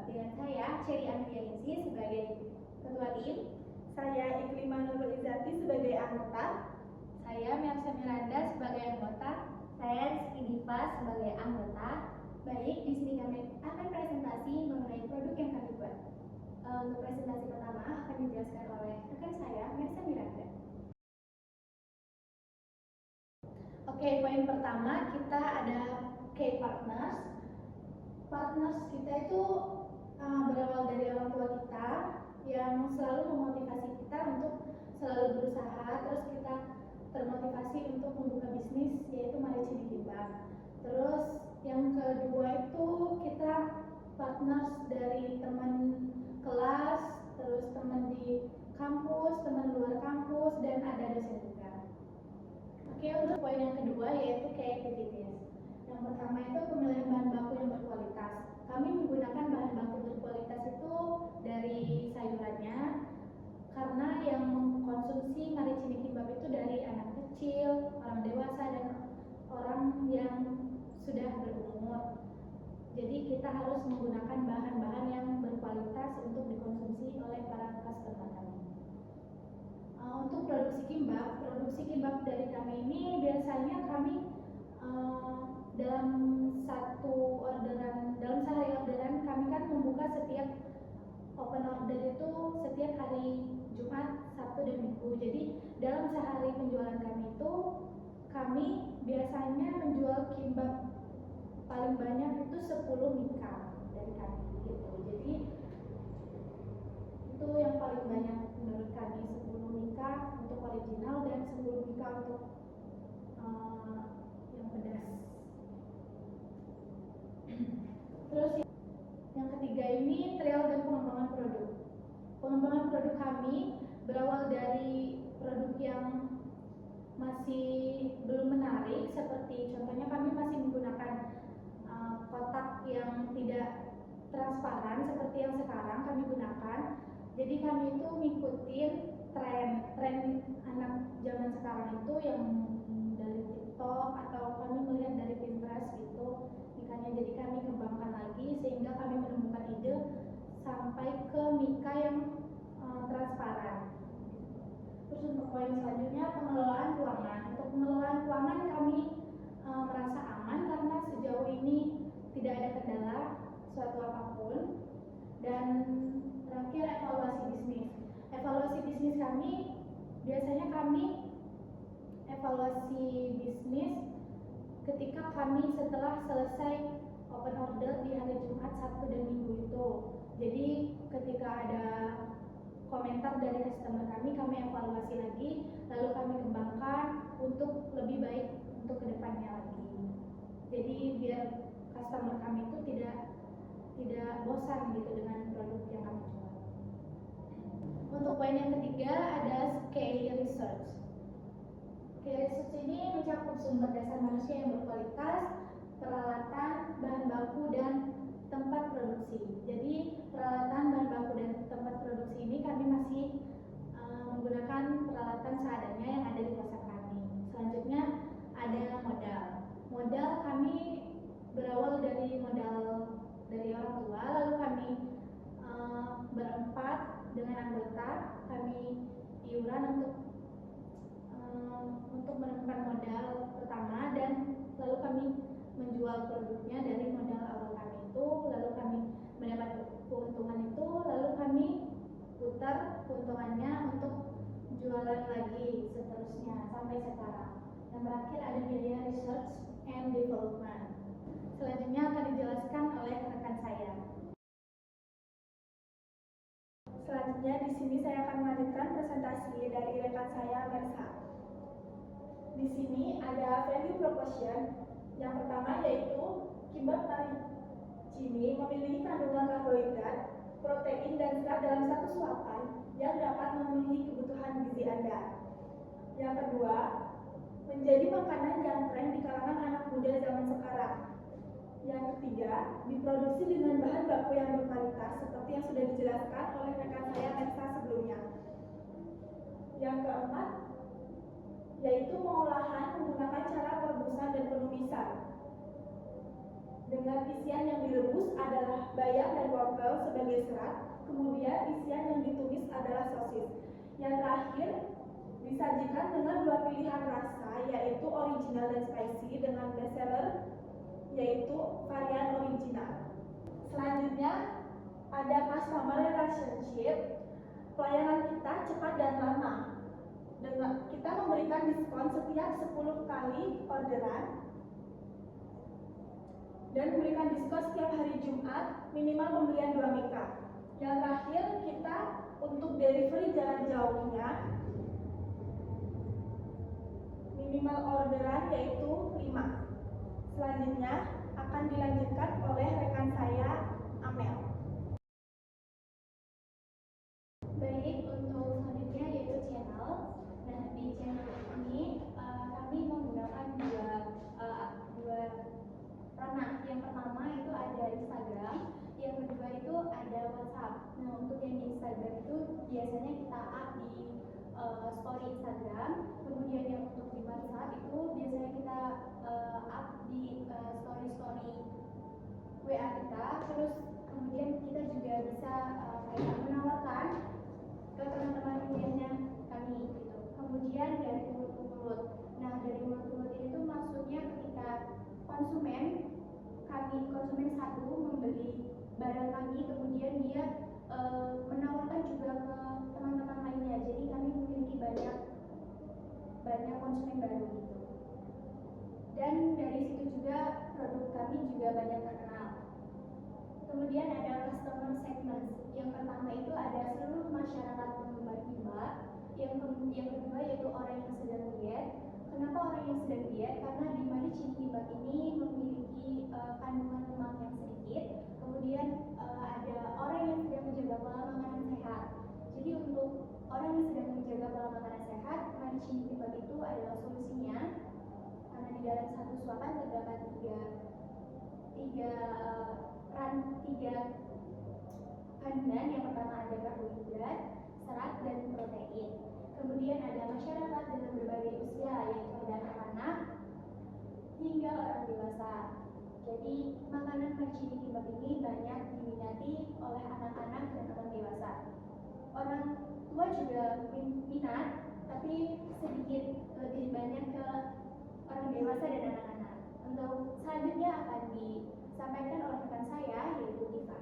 Dengan saya, Cherry Andrianingsi sebagai Ketua Tim. Saya Iklima Nurul Izzati sebagai anggota. Saya Mersa Miranda sebagai anggota. Saya Rizky Diva sebagai anggota. Baik, di sini kami akan presentasi mengenai produk yang kami buat. Untuk presentasi pertama akan dijelaskan oleh rekan saya, Mersa Miranda. Oke, poin pertama kita ada key partners. Partners kita itu berawal dari orang tua kita yang selalu memotivasi kita untuk selalu berusaha, terus kita termotivasi untuk membuka bisnis, yaitu Maricini Kimbap. Terus yang kedua itu kita partners dari teman kelas, terus teman di kampus, teman luar kampus, dan ada dosen juga. Oke, untuk poin yang kedua yaitu key activities. Yang pertama itu pemilihan bahan baku yang berkualitas. Kami menggunakan bahan baku berkualitas itu dari sayurannya, karena yang mengkonsumsi Maricini Kimbap itu dari anak kecil, orang dewasa, dan orang yang sudah berumur. Jadi kita harus menggunakan bahan-bahan yang berkualitas untuk dikonsumsi oleh para customer kami. Untuk produksi kimbap dari kami ini biasanya kami dalam sehari orderan kami kan membuka setiap open order itu setiap hari Jumat, Sabtu, dan Minggu. Jadi dalam sehari penjualan kami itu kami biasanya menjual kimbap paling banyak itu 10 mika dari kami gitu. Jadi itu yang paling banyak menurut kami, 10 mika untuk original dan 10 mika untuk yang pedas. Terus yang ketiga ini trial dan pengembangan produk. Pengembangan produk kami berawal dari produk yang masih belum menarik, seperti contohnya kami masih menggunakan kotak yang tidak transparan seperti yang sekarang kami gunakan. Jadi kami itu ngikutin tren anak zaman sekarang itu yang dari TikTok atau kami melihat dari Pinterest gitu mikanya. Jadi kami kembangkan lagi sehingga kami menemukan ide sampai ke mika yang transparan. Terus untuk poin selanjutnya pengelolaan keuangan. Untuk pengelolaan keuangan kami merasa aman karena sejauh ini tidak ada kendala suatu apapun. Dan terakhir evaluasi bisnis. Evaluasi bisnis kami biasanya kami evaluasi bisnis ketika kami setelah selesai open order di hari Jumat, Sabtu, dan Minggu itu. Jadi ketika ada komentar dari customer kami evaluasi lagi, lalu kami kembangkan untuk lebih baik untuk kedepannya lagi. Jadi biar customer kami itu tidak bosan gitu dengan produk yang kami jual. Untuk poin yang ketiga ada key research. Key research ini mencakup sumber dasar manusia yang berkualitas, peralatan, bahan baku, dan tempat produksi. Jadi peralatan, bahan baku, dan tempat produksi ini kami masih menggunakan peralatan seadanya yang ada di pasar kami. Selanjutnya ada modal. Modal kami berawal dari modal dari orang tua, lalu kami berempat dengan anggota kami iuran untuk menemukan modal pertama, dan lalu kami menjual produknya dari modal awal kami itu, lalu kami mendapat keuntungan itu, lalu kami putar keuntungannya untuk jualan lagi seterusnya sampai sekarang. Dan terakhir ada biaya research and development. Selanjutnya akan dijelaskan oleh rekan saya. Selanjutnya di sini saya akan melanjutkan presentasi dari rekan saya, Mersa. Di sini ada value proposition. Yang pertama yaitu kimbap Maricini memiliki kandungan karbohidrat, protein, dan serat dalam satu suapan yang dapat memenuhi kebutuhan gizi Anda. Yang kedua, menjadi makanan yang tren di kalangan anak muda zaman sekarang. Yang ketiga, diproduksi dengan bahan baku yang berkualitas seperti yang sudah dijelaskan oleh rekan saya Mersa sebelumnya. Yang keempat, yaitu pengolahan menggunakan cara perebusan dan penumisan dengan dengan isian yang direbus adalah bayam dan wortel sebagai serat, kemudian isian yang ditumis adalah sosis. Yang terakhir disajikan dengan dua pilihan rasa, yaitu original dan spicy dengan best seller yaitu varian original. Selanjutnya ada customer relationship. Pelayanan kita cepat dan ramah. Kita memberikan diskon setiap 10 kali orderan dan memberikan diskon setiap hari Jumat minimal pembelian 2 mika. Yang terakhir, kita untuk delivery jarak jauhnya minimal orderan yaitu 5. Selanjutnya akan dilanjutkan oleh rekan saya, Amel. Baik, untuk selanjutnya yaitu channel. Nah, di channel ini kami menggunakan dua ranah. Yang pertama itu ada Instagram, yang kedua itu ada WhatsApp. Nah, untuk yang di Instagram itu biasanya kita up di story Instagram, kemudian yang untuk di WhatsApp itu biasanya kita up di story WA kita. Terus kemudian kita juga bisa kayak menawarkan ke teman-teman kuliahnya kami gitu. Kemudian dari mulut ke mulut. Nah, dari mulut ke mulut ini tuh maksudnya ketika konsumen satu membeli barang kami, kemudian dia menawarkan juga ke teman-teman lainnya. Jadi kami memiliki banyak konsumen baru gitu. Dan dari situ juga produk kami juga banyak terkenal. Kemudian ada customer segment. Yang pertama itu ada seluruh masyarakat penggemar kimbap. Yang kedua yaitu orang yang sedang diet. Kenapa orang yang sedang diet? Karena di Marichin Kimbap ini memiliki kandungan lemak yang sedikit. Kemudian ada orang yang sedang menjaga pola makanan sehat. Jadi untuk orang yang sedang menjaga pola makanan sehat, Marichin Kimbap itu adalah solusinya. Karena di dalam satu suapan terdapat tiga kandungan. Yang pertama ada karbohidrat, serat, dan protein. Kemudian ada masyarakat dengan berbagai usia, yaitu dari anak hingga orang dewasa. Jadi makanan Marichin Kimbap ini banyak diminati oleh anak-anak dan orang dewasa. Orang tua juga minat, tapi sedikit lebih banyak ke orang dewasa dan anak-anak. Untuk selanjutnya akan disampaikan oleh rekan saya, yaitu Tifa.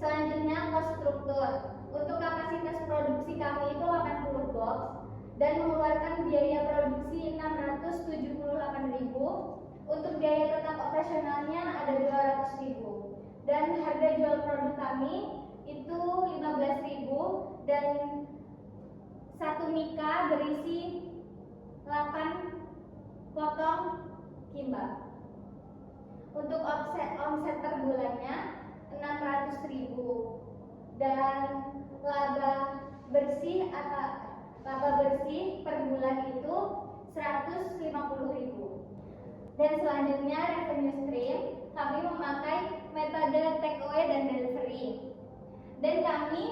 Selanjutnya cost struktur. Untuk kapasitas produksi kami itu 80 box dan mengeluarkan biaya produksi 678.000. Untuk biaya tetap operasionalnya ada 200.000. Dan harga jual produk kami itu 15.000 dan satu mika berisi 8 potong kimbap. Untuk omset per bulannya 600.000 dan laba bersih per bulan itu 150.000. Dan selanjutnya revenue stream, kami memakai metode take away dan delivery. Dan kami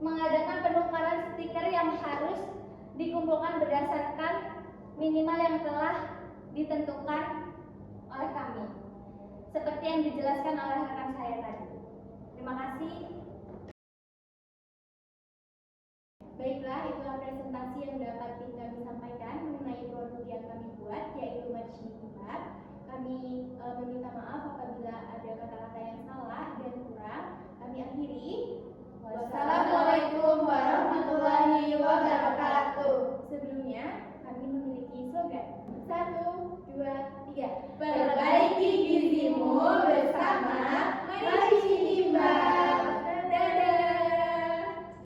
mengadakan penukaran stiker yang harus dikumpulkan berdasarkan minimal yang telah ditentukan oleh kami, seperti yang dijelaskan oleh rekan saya tadi. Terima kasih. Baiklah, itulah presentasi yang dapat kami sampaikan mengenai produk yang kami buat, yaitu Marichin Kimbap. Kami meminta maaf apabila ada kata-kata yang salah dan kurang. Kami akhiri. Wassalamualaikum warahmatullahi wabarakatuh. Sebelumnya, kami memiliki slogan. 1, 2, 3. Perbaiki gizimu bersama